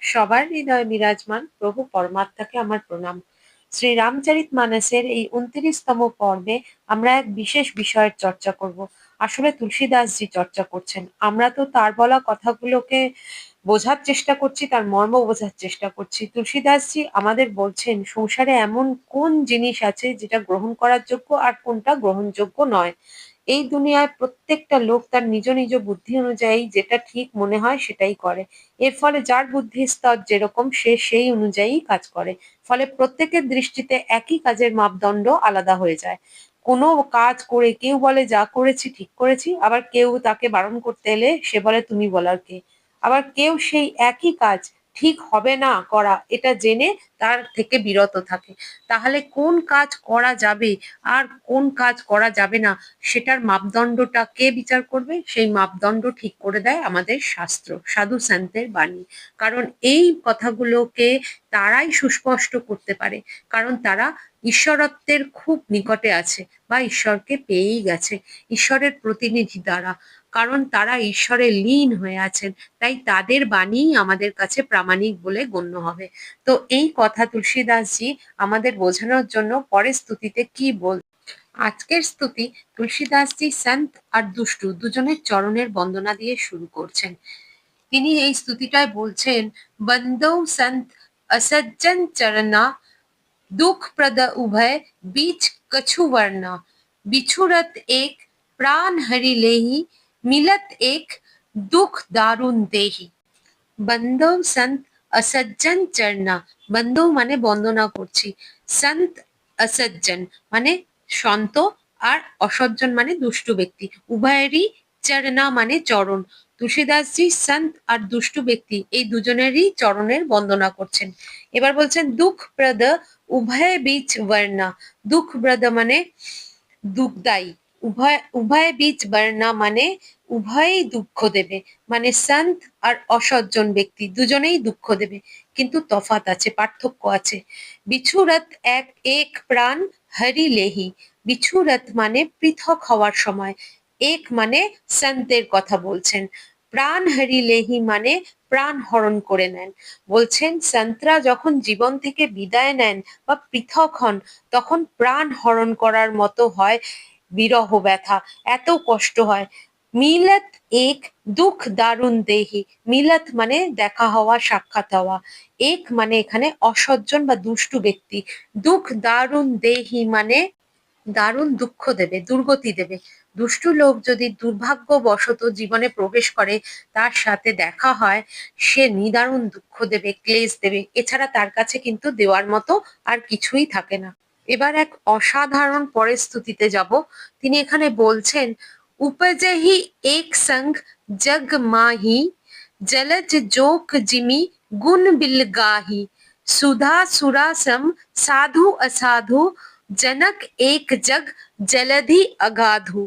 সবার হৃদয়ে বিরাজমান প্রভু পরমাত্মাকে আমার প্রণাম। শ্রী রামচরিতমানসের এই ২৯তম পর্বে আমরা এক বিশেষ বিষয়ের চর্চা করব। আসলে তুলসীদাসজি চর্চা করছেন। আমরা তো তার বলা কথাগুলোকে বোঝার চেষ্টা করছি, তার মর্ম বোঝার চেষ্টা করছি। তুলসীদাসজি আমাদের বলছেন সংসারে এমন কোন জিনিস আছে যেটা গ্রহণ করার যোগ্য আর কোনটা গ্রহণযোগ্য নয়। এই দুনিয়ায় প্রত্যেকটা লোক তার নিজ নিজ বুদ্ধি অনুযায়ী যেটা ঠিক মনে হয় সেটাই করে। এর ফলে যার বুদ্ধির স্তর যেরকম সে সেই অনুযায়ী কাজ করে। ফলে প্রত্যেকের দৃষ্টিতে একই কাজের মাপদণ্ড আলাদা হয়ে যায়। কোনো কাজ করে কেউ বলে যা করেছি ঠিক করেছি, আবার কেউ তাকে বারণ করতে এলে সে বলে তুমি বলার কে। আবার কেউ সেই একই কাজ ঠিক হবে না করা এটা জেনে তার থেকে বিরত থাকে। তাহলে কোন কাজ করা যাবে আর কোন কাজ করা যাবে না সেটার মাপদণ্ডটা কে বিচার করবে? সেই মাপদণ্ড ঠিক করে দেয় আমাদের শাস্ত্র, সাধু সন্তের বাণী। কারণ এই কথাগুলোকে তারাই সুস্পষ্ট করতে পারে, কারণ তারা ঈশ্বরত্বের খুব নিকটে আছে বা ঈশ্বরকে পেয়েই গেছে ঈশ্বরের প্রতিনিধি দ্বারা। কারণ তারা ঈশ্বরে লীন হয়ে আছেন, তাই তাদের বাণীই আমাদের কাছে প্রামাণিক বলে গণ্য হবে। তো এই কথা তুলসীদাসজি আমাদের বোঝানোর জন্য পরের স্তুতিতে কি বল। আজকের স্তুতি তুলসীদাসজি সন্ত আর দুষ্টু দুজনের চরণের বন্দনা দিয়ে শুরু করছেন। তিনি এই স্তুতিটায় বলছেন, বন্দৌ সন্ত असज्जन चरना दुख प्रद उभय बीच कछु वरना बिछुड़त एक प्राण हरि लेहि मिलत एक दुख दारुण देहि। বান্ধব সন্ত অসজ্জন চরণা, বান্ধব মানে বন্দনা করছি, সন্ত অসজ্জন মানে সন্ত, আর অসজ্জন মানে দুষ্টু ব্যক্তি, উভয়েরই চরণা মানে চরণ। তুলসীদাসজি সন্ত আর দুষ্টু ব্যক্তি এই দুজনেরই চরণের বন্দনা করছেন। এবার বলছেন দুঃখ প্রদ উভয় বীচ বর্ণা, দুঃখ প্রদ মানে দুঃখদায়ী, উভয় উভয় বীচ বর্ণা মানে উভয়ই দুঃখ দেবে, মানে সন্ত আর অসজ্জন ব্যক্তি দুজনেই দুঃখ দেবে, কিন্তু তফাৎ আছে, পার্থক্য আছে। বিছুরত এক এক প্রাণ হরি লেহি, বিছুরত মানে পৃথক হওয়ার সময়, এক মানে সন্তের কথা বলছেন, প্রাণ হরি লেহি মানে প্রাণ হরণ করে নেন। বলছেন সন্তরা যখন জীবন থেকে বিদায় নেন বা পৃথক হন তখন প্রাণ হরণ করার মতো হয় বিরহ ব্যথা, এত কষ্ট হয়। মিলত এক দুঃখ দারুণ দেহি, মিলত মানে দেখা হওয়া, সাক্ষাৎ হওয়া, এক মানে এখানে অসজ্জন বা দুষ্টু ব্যক্তি, দুঃখ দারুণ দেহি মানে দারুণ দুঃখ দেবে, দুর্গতি দেবে। দুষ্টু লোক যদি দুর্ভাগ্যবশত জীবনে প্রবেশ করে, তার সাথে দেখা হয়, সে নিদারুণ দুঃখ দেবে, ক্লেশ দেবে, এছাড়া তার কাছে কিন্তু দেওয়ার মতো আর কিছুই থাকে না। এবার এক অসাধারণ পরিস্থিতিতে যাব। তিনি এখানে বলছেন, উপজহি এক সঙ্গ জগ মাহি জলজ জোক জিমি গুণ বিলগাহি সুধা সুরাসম সাধু অসাধু জনক এক জগ জলধি অগাধু।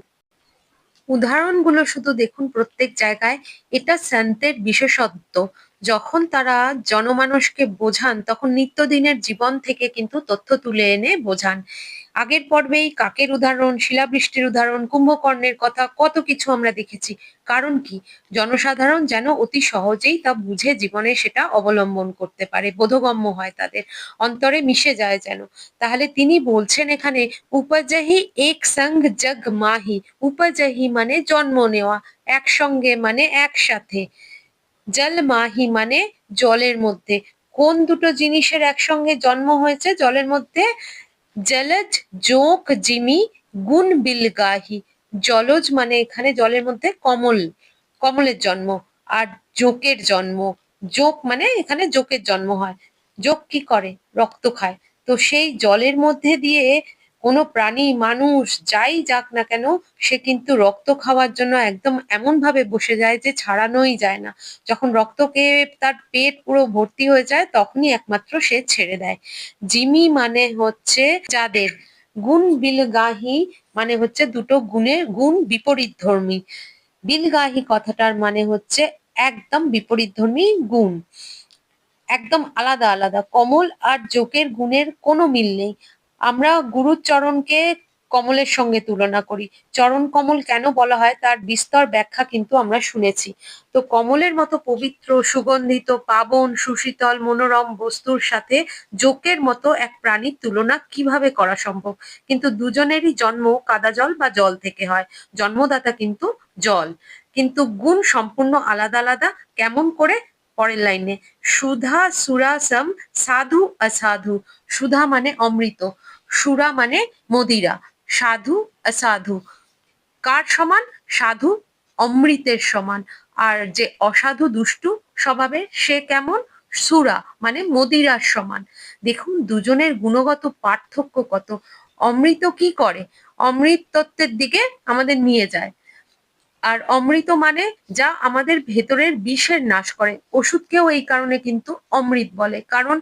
উদাহরণগুলো শুধু দেখুন প্রত্যেক জায়গায়। এটা সন্তের বিশেষত্ব। যখন তারা জনমানুষকে বোঝান তখন নিত্যদিনের জীবন থেকে কিন্তু তথ্য তুলে এনে বোঝান। আগের পর্বেই কাকের উদাহরণ, শিলাবৃষ্টির উদাহরণ, কুম্ভকর্ণের কথা, কত কিছু আমরা দেখেছি। কারণ কি? জনসাধারণ যেন অতি সহজেই তা বুঝে জীবনে সেটা অবলম্বন করতে পারে, বোধগম্য হয়, তাদের অন্তরে মিশে যায় যেন। তাহলে তিনি বলছেন এখানে, উপজহি এক সঙ্গ জগ মাহি, উপজহি মানে জন্ম নেওয়া, একসঙ্গে মানে একসাথে, জল মাহি মানে জলের মধ্যে। কোন দুটো জিনিসের একসঙ্গে জন্ম হয়েছে জলের মধ্যে? জলজ জোক জিমি গুণ বিলগাহি, জলজ মানে এখানে জলের মধ্যে কমল, কমলের জন্ম, আর জোকের জন্ম, জোক মানে এখানে জোকের জন্ম হয়। জোক কি করে? রক্ত খায়। তো সেই জলের মধ্যে দিয়ে কোনো প্রাণী, মানুষ যাই যাক না কেন, সে কিন্তু রক্ত খাওয়ার জন্য একদম এমন ভাবে বসে যায় যে ছাড়ানোই যায় না। যখন রক্ত খেয়ে তার পেট পুরো ভর্তি হয়ে যায় তখনই একমাত্র সে ছেড়ে দেয়। জিমি মানে হচ্ছে যাদের, গুণ বিলগাহি মানে হচ্ছে দুটো গুণের গুণ বিপরীতধর্মী। বিলগাহি কথাটার মানে হচ্ছে একদম বিপরীতধর্মী গুণ, একদম আলাদা আলাদা। কমল আর জোকের গুণের কোনো মিল নেই। আমরা গুরুর চরণকে কমলের সঙ্গে তুলনা করি। চরণ কমল কেন বলা হয় তার বিস্তর ব্যাখ্যা কিন্তু আমরা শুনেছি। তো কমলের মতো পবিত্র, সুগন্ধিত, পাবন, সুশীতল, মনোরম বস্তুর সাথে জোকের মতো এক প্রাণীর তুলনা কিভাবে করা সম্ভব? কিন্তু দুজনেরই জন্ম কাদা জল বা জল থেকে হয়। জন্মদাতা কিন্তু জল। কিন্তু গুণ সম্পূর্ণ আলাদা আলাদা। কেমন করে? পরের লাইনে, সুধা সুরাসম সাধু অসাধু। সুধা মানে অমৃত, সুরা মানে মদিরা, সাধু অসাধু কার সমান? সাধু অমৃতের সমান। আর যে অসাধু দুষ্টু স্বভাবের সে কেমন? সুরা মানে মদিরার সমান। দেখুন দুজনের গুণগত পার্থক্য কত। অমৃত কি করে? অমৃত তত্ত্বের দিকে আমাদের নিয়ে যায়। আর অমৃত মানে যা আমাদের ভেতরের বিষের নাশ করে। ওষুধকেও এই কারণে কিন্তু অমৃত বলে, কারণ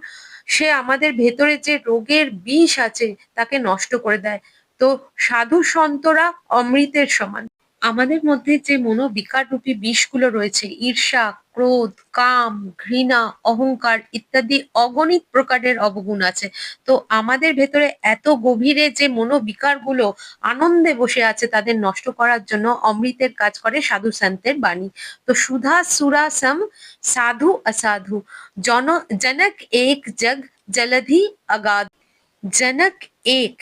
সে আমাদের ভেতরে যে রোগের বিষ আছে তাকে নষ্ট করে দেয়। তো সাধু সন্তরা অমৃতের সমান। আমাদের মধ্যে যে মনোবিকার রূপী বিষগুলো রয়েছে, ঈর্ষা, ক্রোধ, কাম, ঘৃণা, অহংকার ইত্যাদি অগণিত প্রকারের অবগুণ আছে। তো আমাদের ভেতরে এত গভীরে যে মনোবিকারগুলো আনন্দে বসে আছে তাদের নষ্ট করার জন্য অমৃতের কাজ করে সাধু সন্তের বাণী। তো সুধা সুরা সম সাধু অসাধু জন জনক এক জগ জলধি অগাধ। জনক এক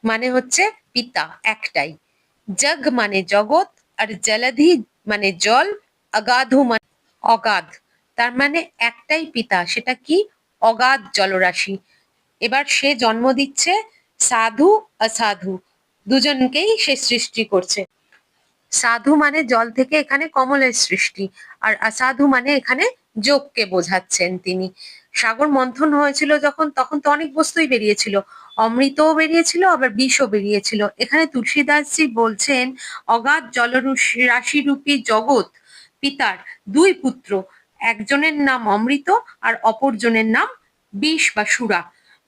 মানে হচ্ছে পিতা, একটাই। জগ মানে জগৎ, আর জলধি মানে জল, অগাধু মানে অগাধ। তার মানে একটাই পিতা, সেটা কি? অগাধ জলরাশি। এবার সে জন্ম দিচ্ছে সাধু অসাধু দুজনকেই সে সৃষ্টি করছে। সাধু মানে জল থেকে এখানে কমলের সৃষ্টি, আর অসাধু মানে এখানে যোগকে বোঝাচ্ছেন তিনি। সাগর মন্থন হয়েছিল যখন, তখন তো অনেক বস্তুই বেরিয়েছিল, অমৃতও বেরিয়েছিল আবার বিষও বেরিয়েছিল। এখানে তুলসীদাসজি বলছেন অগাধ জলরাশি রূপী জগৎ পিতার দুই পুত্র, একজনের নাম অমৃত আর অপরজনের নাম বিষ বা সুরা।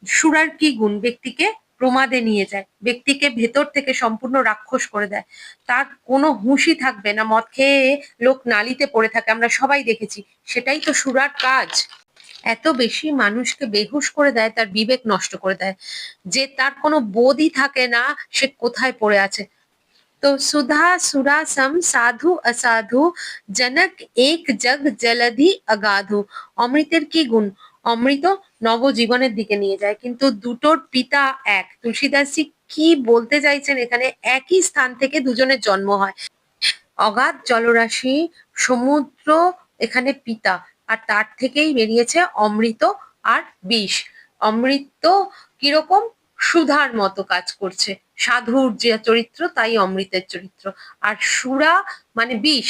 সুরার কি গুণ? ব্যক্তিকে প্রমাদে নিয়ে যায়, ব্যক্তিকে ভেতর থেকে সম্পূর্ণ রাক্ষস করে দেয়। তার কোনো হুঁশই থাকবে না, মদ খেয়ে লোক নালিতে পড়ে থাকে, আমরা সবাই দেখেছি। সেটাই তো সুরার কাজ। এত বেশি মানুষকে বেহুশ করে দেয়, তার বিবেক নষ্ট করে দেয়, যে তার কোনো বোধই থাকে না সে কোথায় পড়ে আছে। তো সুধা সুরা সম সাধু অসাধু জনক এক জগ জলধি অগাধু। অমৃতের কি গুণ? অমৃত নবজীবনের দিকে নিয়ে যায়, কিন্তু দুটোর পিতা এক। তুলসীদাসজি কি বলতে চাইছেন এখানে? একই স্থান থেকে দুজনের জন্ম হয়। অগাধ জলরাশি সমুদ্র এখানে পিতা, আর তার থেকেই বেরিয়েছে অমৃত আর বিষ। অমৃত কিরকম? সুধার মতো কাজ করছে, সাধুর যে চরিত্র তাই অমৃতের চরিত্র। আর সুরা মানে বিষ,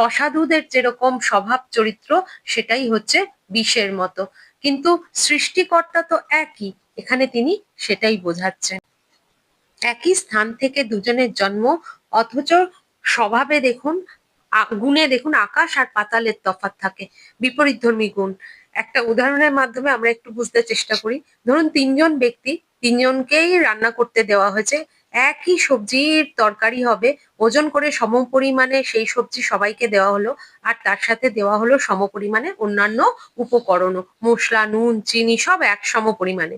অসাধুদের যেরকম স্বভাব চরিত্র সেটাই হচ্ছে বিষের মতো। কিন্তু সৃষ্টিকর্তা তো একই, এখানে তিনি সেটাই বোঝাচ্ছেন। একই স্থান থেকে দুজনের জন্ম, অথচ স্বভাবে দেখুন, গুণে দেখুন আকাশ আর পাতালের তফাৎ থাকে, বিপরীতধর্মী গুণ। একটা উদাহরণের মাধ্যমে আমরা একটু বুঝতে চেষ্টা করি। ধরুন তিনজন ব্যক্তি, তিনজনকেই রান্না করতে দেওয়া হয়েছে, একই সবজির তরকারি হবে, ওজন করে সমপরিমাণে সেই সবজি সবাইকে দেওয়া হলো, আর তার সাথে দেওয়া হলো সমপরিমাণে অন্যান্য উপকরণও, মশলা, নুন, চিনি সব এক সমপরিমাণে।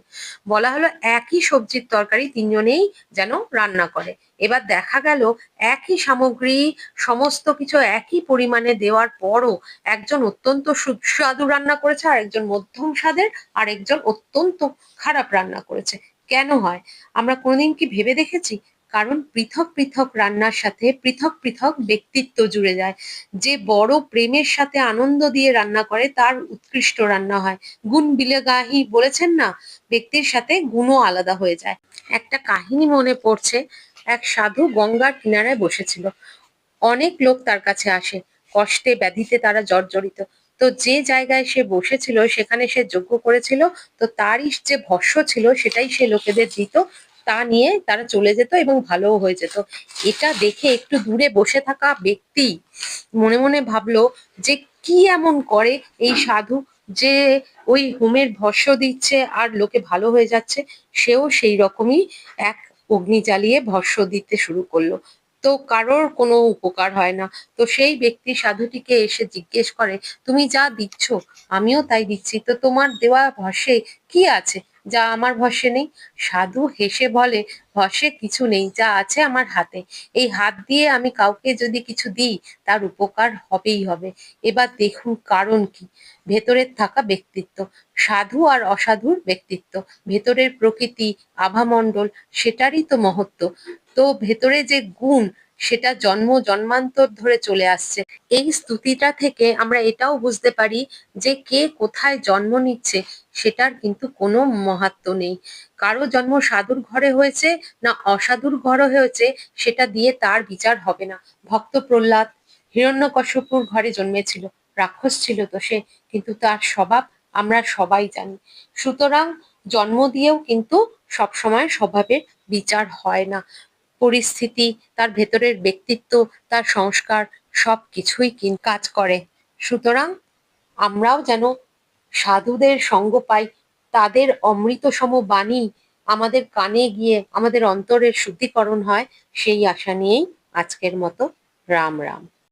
বলা হলো একই সবজির তরকারি তিনজনেই যেন রান্না করে। এবার দেখা গেল একই সামগ্রী, সমস্ত কিছু একই পরিমাণে দেওয়ার পরও একজন অত্যন্ত সুস্বাদু রান্না করেছে, আর একজন মধ্যম স্বাদের, আর একজন অত্যন্ত খারাপ রান্না করেছে। কেন হয়? আমরা কোনোদিন কি ভেবে দেখেছি? কারণ পৃথক পৃথক রান্নার সাথে পৃথক পৃথক ব্যক্তিত্ব জুড়ে যায়। যে বড় প্রেমের সাথে আনন্দ দিয়ে রান্না করে তার উৎকৃষ্ট রান্না হয়। গুণ বিলেগাহি বলেছেন না, ব্যক্তির সাথে গুণও আলাদা হয়ে যায়। একটা কাহিনী মনে পড়ছে, এক সাধু গঙ্গার কিনারায় বসেছিল। অনেক লোক তার কাছে আসে, কষ্টে ব্যাধিতে তারা জর্জরিত। তো যে জায়গায় সে বসেছিল সেখানে সে যজ্ঞ করেছিল, তো তারই যে ভস্য ছিল সেটাই সে লোকেদের দিত, তা নিয়ে তারা চলে যেত এবং ভালোও হয়ে যেত। এটা দেখে একটু দূরে বসে থাকা ব্যক্তি মনে মনে ভাবলো যে কি এমন করে এই সাধু, যে ওই হোমের ভস্য দিচ্ছে আর লোকে ভালো হয়ে যাচ্ছে। সেও সেই রকমই এক অগ্নি জ্বালিয়ে ভস্য দিতে শুরু করলো, তো কারোর কোনো উপকার হয় না। তো সেই ব্যক্তি সাধুটিকে এসে জিজ্ঞেস করে, তুমি যা দিচ্ছ আমিও তাই দিচ্ছি, তো তোমার দেওয়া ভস্যে কি আছে? যা আমার ভস্যে নেই। সাধু হেসে বলে, ভস্যে কিছু নেই, যা আছে আমার হাতে। এই হাত দিয়ে আমি কাউকে যদি কিছু দিই, তার উপকার হবেই হবে। এবার দেখুন কারণ কি। ভেতরের থাকা ব্যক্তিত্ব, সাধু আর অসাধুর ব্যক্তিত্ব, ভেতরের প্রকৃতি, আভামণ্ডল, সেটারই তো মহত্ব। তো ভেতরে যে গুণ, সেটা জন্ম জন্মান্তর ধরে চলে আসছে। এই স্তুতিটা থেকে আমরা এটাও বুঝতে পারি যে কে কোথায় জন্ম নিচ্ছে সেটার কিন্তু কোনো মাহাত্ম্য নেই। কারো জন্ম সাধুর ঘরে হয়েছে না অসাধুর ঘরে হয়েছে, সেটা দিয়ে তার বিচার হবে না। ভক্ত প্রহ্লাদ হিরণ্যকশিপুর ঘরে জন্মেছিল, রাক্ষস ছিল তো সে, কিন্তু তার স্বভাব আমরা সবাই জানি। সুতরাং জন্ম দিয়েও কিন্তু সবসময় স্বভাবের বিচার হয় না। পরিস্থিতি, তার ভেতরের ব্যক্তিত্ব, তার সংস্কার, সবকিছুই কাজ করে। সুতরাং আমরাও যেন সাধুদের সঙ্গ পাই, তাদের অমৃতসম বাণী আমাদের কানে গিয়ে আমাদের অন্তরের শুদ্ধিকরণ হয়, সেই আশা নিয়েই আজকের মতো রাম রাম।